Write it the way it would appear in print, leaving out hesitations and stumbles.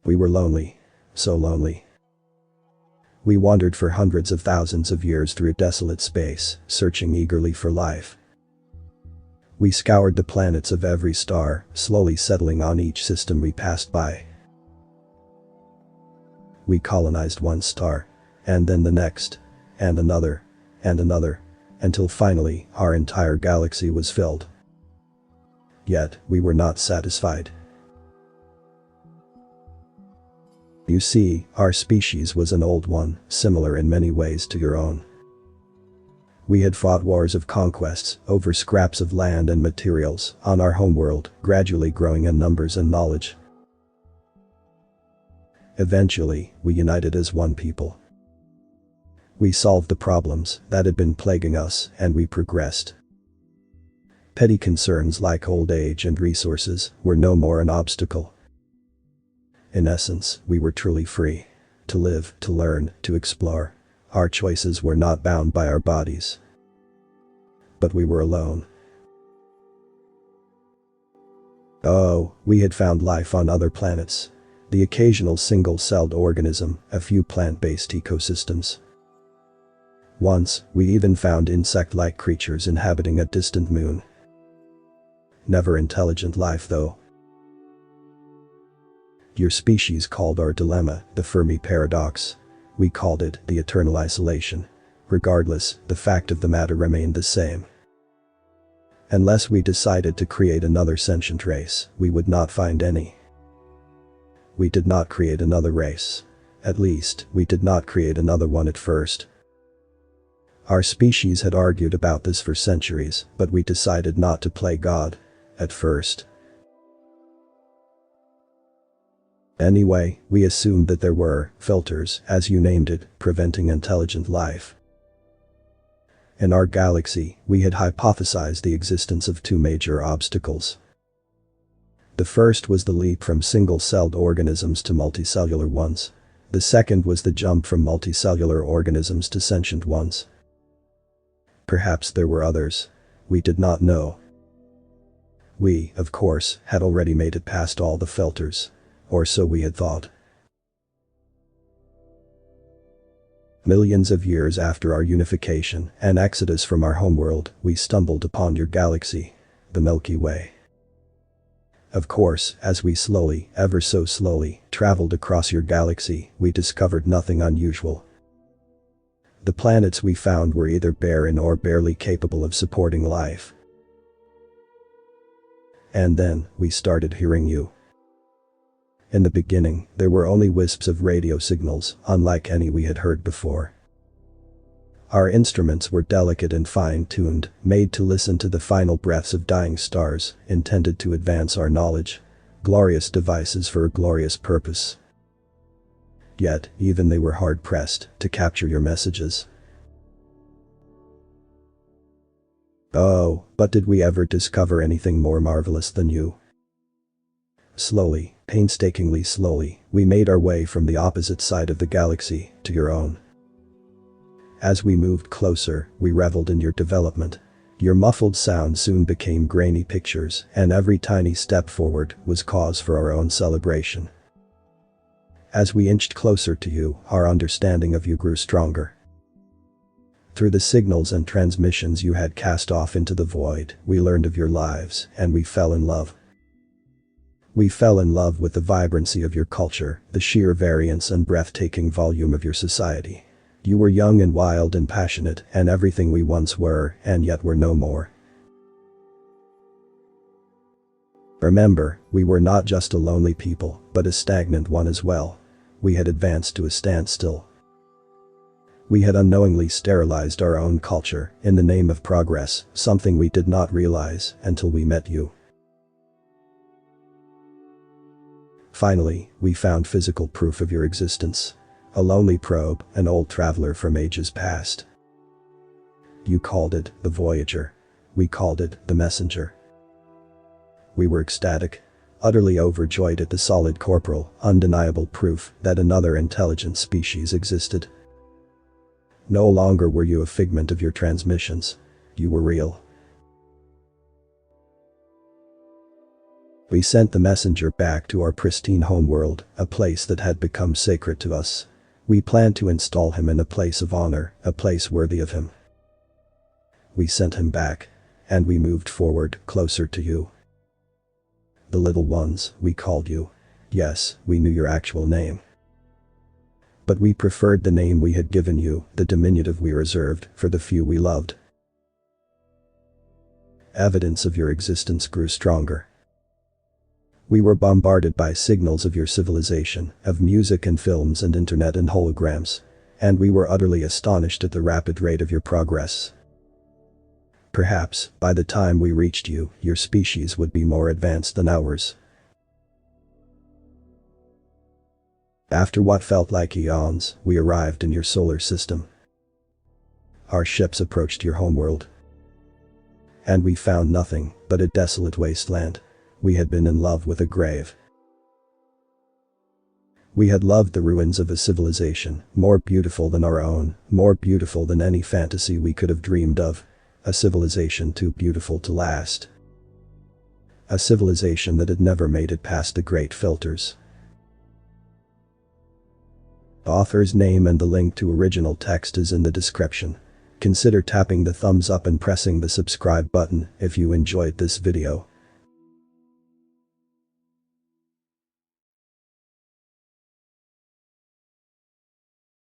We were lonely. So lonely. We wandered for hundreds of thousands of years through desolate space, searching eagerly for life. We scoured the planets of every star, slowly settling on each system we passed by. We colonized one star, and then the next, and another, until finally, our entire galaxy was filled. Yet, we were not satisfied. You see, our species was an old one, similar in many ways to your own. We had fought wars of conquests over scraps of land and materials on our homeworld, gradually growing in numbers and knowledge. Eventually, we united as one people. We solved the problems that had been plaguing us, and we progressed. Petty concerns like old age and resources were no more an obstacle. In essence, we were truly free. To live, to learn, to explore. Our choices were not bound by our bodies. But we were alone. Oh, we had found life on other planets. The occasional single-celled organism, a few plant-based ecosystems. Once, we even found insect-like creatures inhabiting a distant moon. Never intelligent life though. Your species called our dilemma the Fermi paradox. We called it the eternal isolation. Regardless, the fact of the matter remained the same. Unless we decided to create another sentient race, we would not find any. We did not create another race. At least, we did not create another one at first. Our species had argued about this for centuries, but we decided not to play God. At first. Anyway, we assumed that there were filters, as you named it, preventing intelligent life. In our galaxy, we had hypothesized the existence of two major obstacles. The first was the leap from single-celled organisms to multicellular ones. The second was the jump from multicellular organisms to sentient ones. Perhaps there were others. We did not know. We, of course, had already made it past all the filters. Or so we had thought. Millions of years after our unification and exodus from our homeworld, we stumbled upon your galaxy, the Milky Way. Of course, as we slowly, ever so slowly, traveled across your galaxy, we discovered nothing unusual. The planets we found were either barren or barely capable of supporting life. And then, we started hearing you. In the beginning, there were only wisps of radio signals, unlike any we had heard before. Our instruments were delicate and fine-tuned, made to listen to the final breaths of dying stars, intended to advance our knowledge. Glorious devices for a glorious purpose. Yet, even they were hard-pressed to capture your messages. Oh, but did we ever discover anything more marvelous than you? Slowly, painstakingly slowly, we made our way from the opposite side of the galaxy to your own. As we moved closer, we reveled in your development. Your muffled sound soon became grainy pictures, and every tiny step forward was cause for our own celebration. As we inched closer to you, our understanding of you grew stronger. Through the signals and transmissions you had cast off into the void, we learned of your lives, and we fell in love. We fell in love with the vibrancy of your culture, the sheer variance and breathtaking volume of your society. You were young and wild and passionate, and everything we once were, and yet were no more. Remember, we were not just a lonely people, but a stagnant one as well. We had advanced to a standstill. We had unknowingly sterilized our own culture in the name of progress, something we did not realize until we met you. Finally, we found physical proof of your existence. A lonely probe, an old traveler from ages past. You called it the Voyager. We called it the Messenger. We were ecstatic, utterly overjoyed at the solid corporal, undeniable proof that another intelligent species existed. No longer were you a figment of your transmissions. You were real. We sent the messenger back to our pristine homeworld, a place that had become sacred to us. We planned to install him in a place of honor, a place worthy of him. We sent him back. And we moved forward, closer to you. The little ones, we called you. Yes, we knew your actual name. But we preferred the name we had given you, the diminutive we reserved for the few we loved. Evidence of your existence grew stronger. We were bombarded by signals of your civilization, of music and films and internet and holograms. And we were utterly astonished at the rapid rate of your progress. Perhaps, by the time we reached you, your species would be more advanced than ours. After what felt like eons, we arrived in your solar system. Our ships approached your homeworld. And we found nothing but a desolate wasteland. We had been in love with a grave. We had loved the ruins of a civilization, more beautiful than our own, more beautiful than any fantasy we could have dreamed of. A civilization too beautiful to last. A civilization that had never made it past the great filters. The author's name and the link to original text is in the description. Consider tapping the thumbs up and pressing the subscribe button if you enjoyed this video.